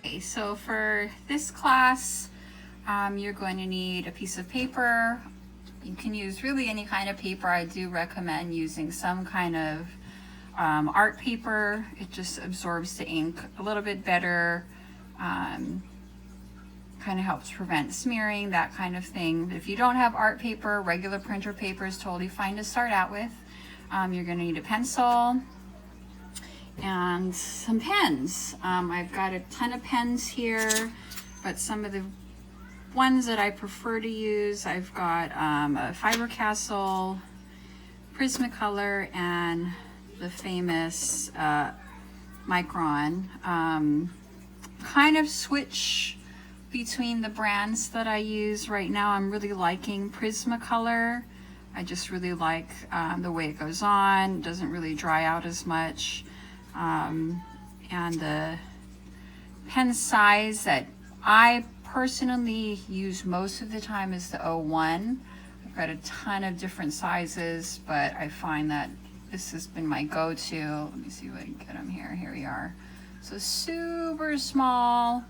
Okay, so for this class, you're going to need a piece of paper. You can use really any kind of paper. I do recommend using some kind of art paper. It just absorbs the ink a little bit better. Kind of helps prevent smearing, that kind of thing. But if you don't have art paper, regular printer paper is totally fine to start out with. You're going to need a pencil and some pens. I've got a ton of pens here, but some of the ones that I prefer to use, I've got a Faber-Castell, Prismacolor, and the famous Micron. Kind of switch between the brands that I use right now. I'm really liking Prismacolor. I just really like the way it goes on. It doesn't really dry out as much. And the pen size that I personally use most of the time is the 01. I've got a ton of different sizes, but I find that this has been my go-to. Let me see if I can get them here. Here we are. So super small.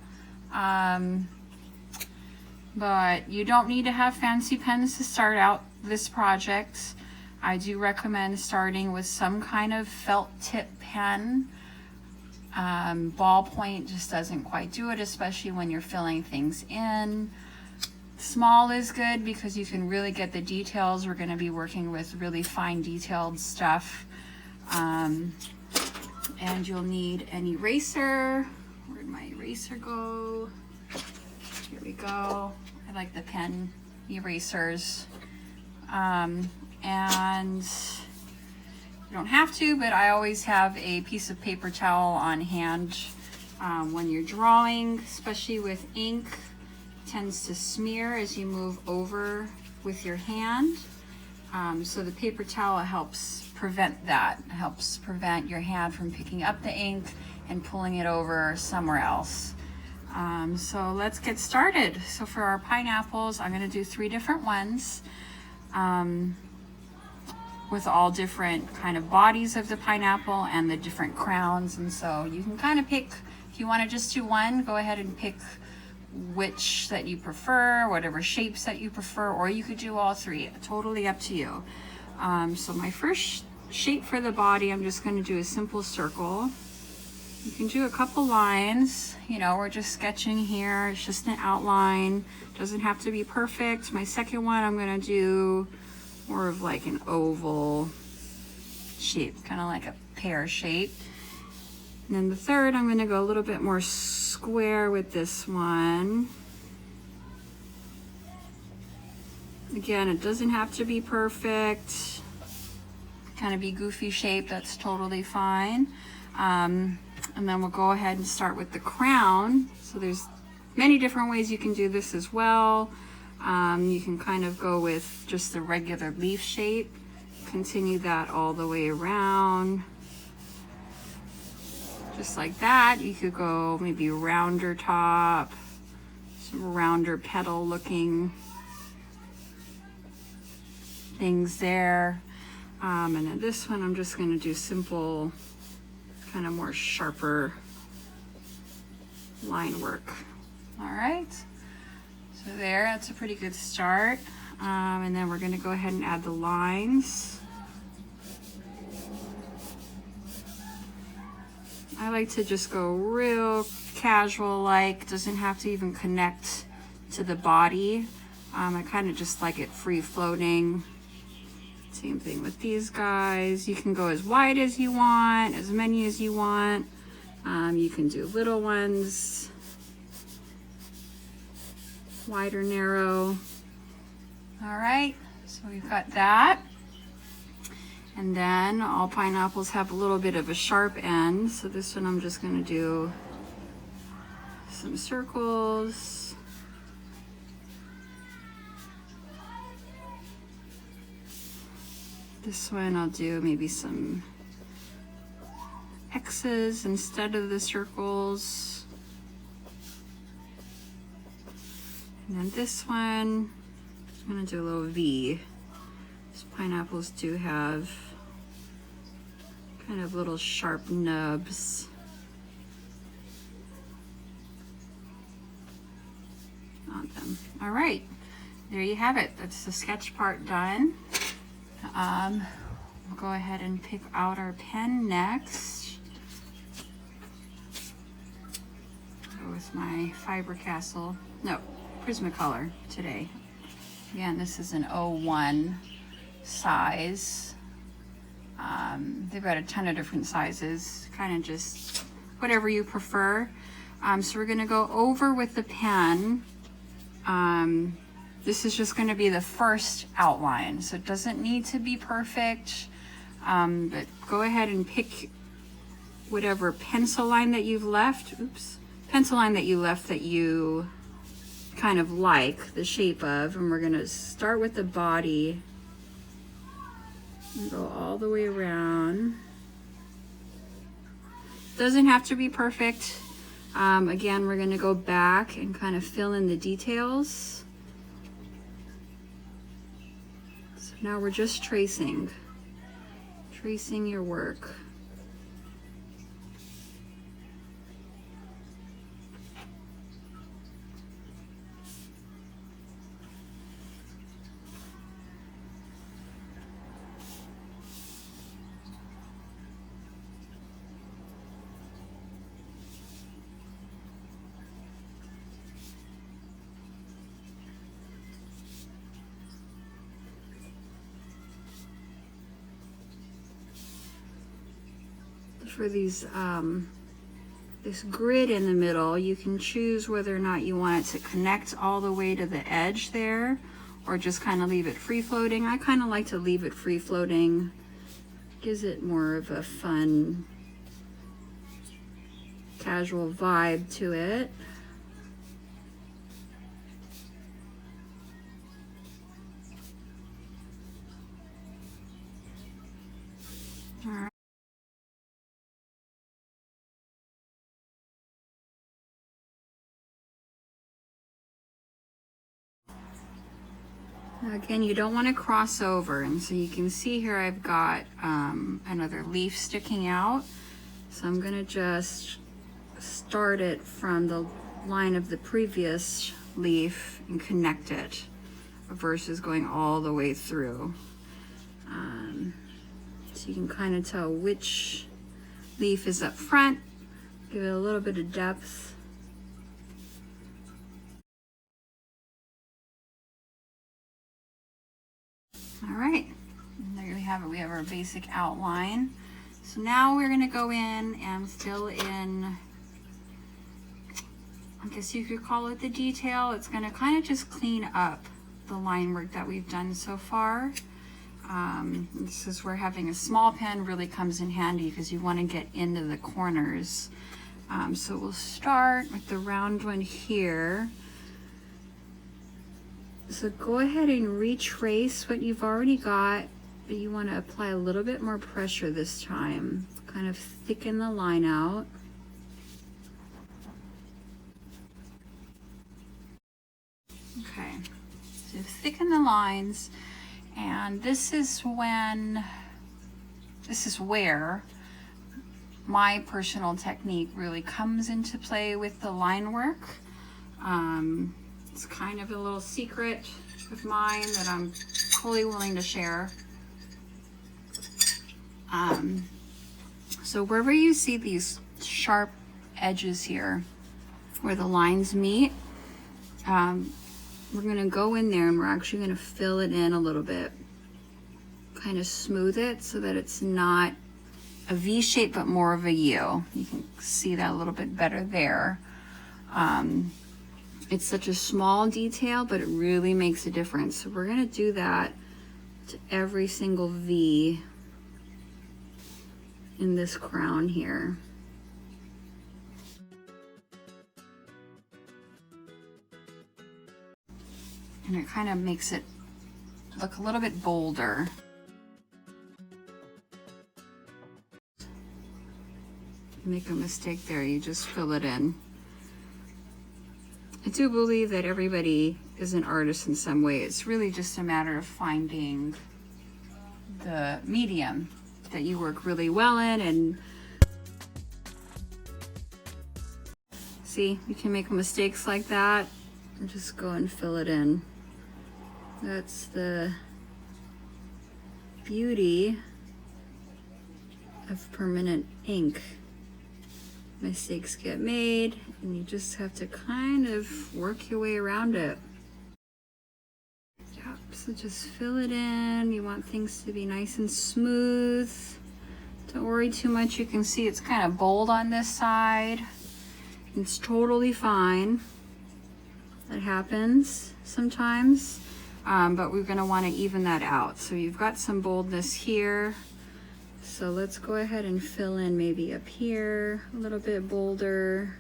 But you don't need to have fancy pens to start out this project. I do recommend starting with some kind of felt tip pen. Ballpoint just doesn't quite do it, especially when you're filling things in. Small is good because you can really get the details. We're going to be working with really fine detailed stuff. And you'll need an eraser. Where'd my eraser go? Here we go. I like the pen erasers. And you don't have to, but I always have a piece of paper towel on hand when you're drawing, especially with ink. It tends to smear as you move over with your hand. So the paper towel helps prevent that. It helps prevent your hand from picking up the ink and pulling it over somewhere else. So let's get started. So for our pineapples, I'm going to do 3 different ones with all different kind of bodies of the pineapple and the different crowns. And so you can kind of pick, if you want to just do one, go ahead and pick which that you prefer, whatever shapes that you prefer, or you could do all 3. Totally up to you. So my first shape for the body, I'm just going to do a simple circle. You can do a couple lines. You know, we're just sketching here. It's just an outline. Doesn't have to be perfect. My second one, I'm going to do more of like an oval shape, kind of like a pear shape. And then the third, I'm going to go a little bit more square with this one. Again, it doesn't have to be perfect. Kind of be goofy shape, that's totally fine. And then we'll go ahead and start with the crown. So there's many different ways you can do this as well. You can kind of go with just the regular leaf shape, continue that all the way around. Just like that. You could go maybe rounder top, some rounder petal looking things there. And then this one, I'm just going to do simple, kind of more sharper line work. All right. So there, that's a pretty good start. And then we're going to go ahead and add the lines. I like to just go real casual, like, doesn't have to even connect to the body. I kind of just like it free floating. Same thing with these guys. You can go as wide as you want, as many as you want. You can do little ones, wide or narrow. All right, so we've got that. And then all pineapples have a little bit of a sharp end. So this one I'm just going to do some circles. This one I'll do maybe some X's instead of the circles. And then this one, I'm going to do a little V. These pineapples do have kind of little sharp nubs. want them. All right, there you have it. That's the sketch part done. We'll go ahead and pick out our pen next. Go with my Faber-Castell, no, Prismacolor today. Again, this is an 01 size. They've got a ton of different sizes, kind of just whatever you prefer. So we're gonna go over with the pen. This is just gonna be the first outline, so it doesn't need to be perfect, but go ahead and pick whatever pencil line that you've left, pencil line that you left that you kind of like the shape of, and we're gonna start with the body and go all the way around. Doesn't have to be perfect. Again, we're gonna go back and kind of fill in the details. So now we're just tracing your work. For these, this grid in the middle, you can choose whether or not you want it to connect all the way to the edge there, or just kind of leave it free floating. I kind of like to leave it free floating. Gives it more of a fun, casual vibe to it. All right. Again, you don't want to cross over, and so you can see here I've got another leaf sticking out. So I'm going to just start it from the line of the previous leaf and connect it versus going all the way through. So you can kind of tell which leaf is up front, give it a little bit of depth. All right, and there we have it. We have our basic outline. So now we're gonna go in and fill in, I guess you could call it the detail. It's gonna kind of just clean up the line work that we've done so far. This is where having a small pen really comes in handy because you want to get into the corners. So we'll start with the round one here. So go ahead and retrace what you've already got, but you want to apply a little bit more pressure this time. Kind of thicken the line out. Okay, so thicken the lines, and this is where my personal technique really comes into play with the line work. It's kind of a little secret of mine that I'm fully willing to share. So wherever you see these sharp edges here, where the lines meet, we're gonna go in there and we're actually gonna fill it in a little bit. Kind of smooth it so that it's not a V shape, but more of a U. You can see that a little bit better there. It's such a small detail, but it really makes a difference. So we're gonna do that to every single V in this crown here. And it kind of makes it look a little bit bolder. Make a mistake there, you just fill it in. I do believe that everybody is an artist in some way. It's really just a matter of finding the medium that you work really well in. And see, you can make mistakes like that. and just go and fill it in. That's the beauty of permanent ink. Mistakes get made and you just have to kind of work your way around it. Yep, so just fill it in. You want things to be nice and smooth. Don't worry too much. You can see it's kind of bold on this side. It's totally fine. That happens sometimes, but we're gonna wanna even that out. So you've got some boldness here. So let's go ahead and fill in maybe up here, a little bit bolder.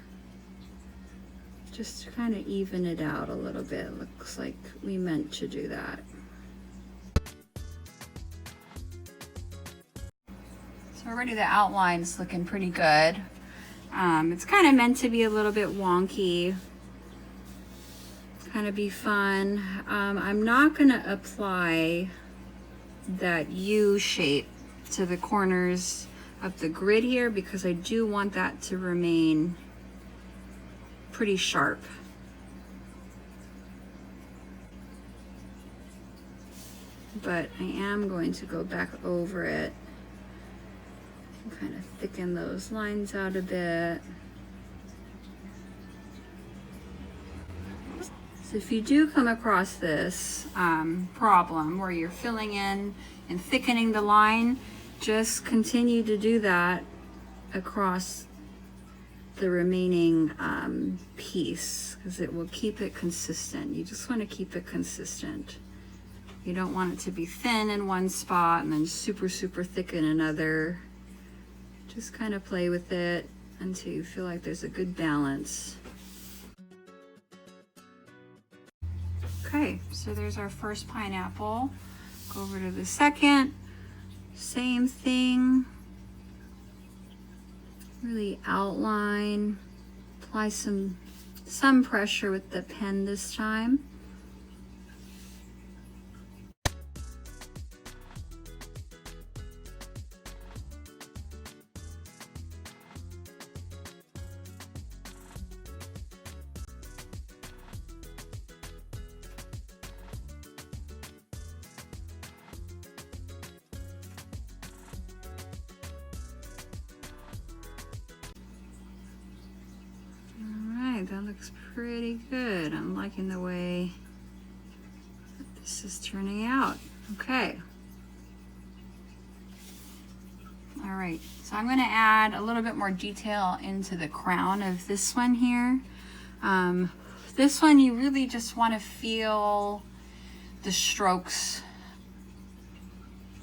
Just to kind of even it out a little bit. Looks like we meant to do that. So already the outline's looking pretty good. It's kind of meant to be a little bit wonky. Kind of be fun. I'm not gonna apply that U shape to the corners of the grid here because I do want that to remain pretty sharp. But I am going to go back over it and kind of thicken those lines out a bit. So if you do come across this problem where you're filling in and thickening the line, just continue to do that across the remaining piece because it will keep it consistent. You just want to keep it consistent. You don't want it to be thin in one spot and then super, super thick in another. Just kind of play with it until you feel like there's a good balance. Okay, so there's our first pineapple. Go over to the second. Same thing. Really outline. Apply some pressure with the pen this time. That looks pretty good. I'm liking the way that this is turning out. Okay. All right, so I'm gonna add a little bit more detail into the crown of this one here. This one, you really just wanna feel the strokes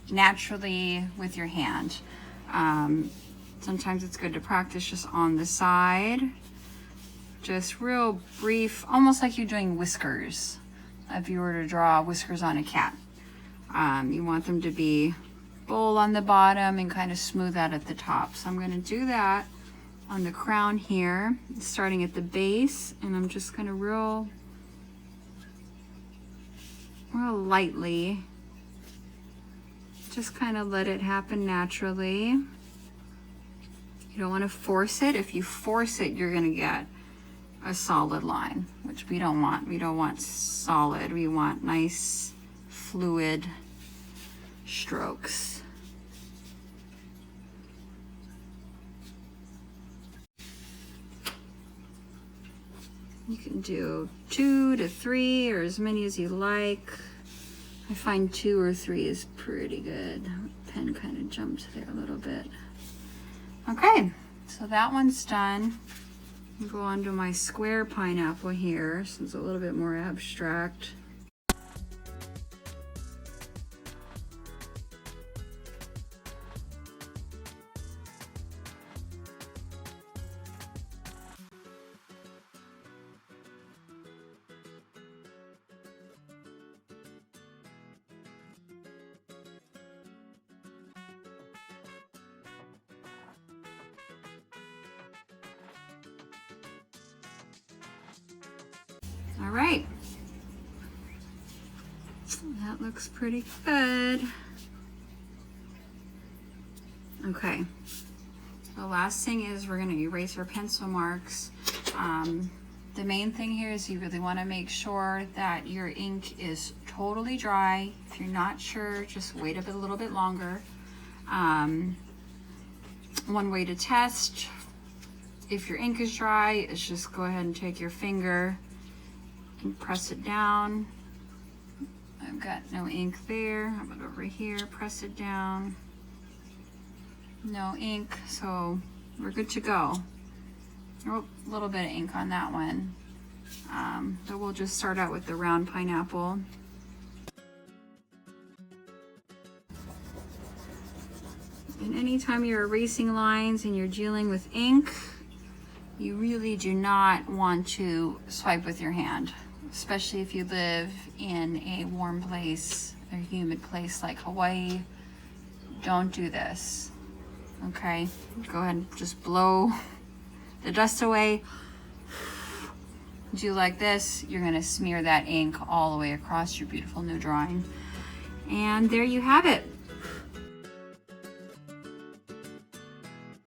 naturally with your hand. Sometimes it's good to practice just on the side. Just real brief, almost like you're doing whiskers. If you were to draw whiskers on a cat. You want them to be bold on the bottom and kind of smooth out at the top. So I'm gonna do that on the crown here, starting at the base, and I'm just gonna real lightly, just kind of let it happen naturally. You don't wanna force it. If you force it, you're gonna get a solid line, which we don't want. We don't want solid. We want nice, fluid strokes. You can do 2 to 3 or as many as you like. I find 2 or 3 is pretty good. Pen kind of jumped there a little bit. Okay, so that one's done. Go on to my square pineapple here, so it's a little bit more abstract. All right, that looks pretty good. Okay, the last thing is we're gonna erase our pencil marks. The main thing here is you really want to make sure that your ink is totally dry. If you're not sure, just wait a little bit longer. One way to test if your ink is dry is just go ahead and take your finger and press it down. I've got no ink there. How about over here? Press it down. No ink, so we're good to go. Oh, a little bit of ink on that one. But we'll just start out with the round pineapple. And anytime you're erasing lines and you're dealing with ink, you really do not want to swipe with your hand, especially if you live in a warm place, a humid place like Hawaii. Don't do this, okay? Go ahead and just blow the dust away. Do like this, you're gonna smear that ink all the way across your beautiful new drawing. And there you have it.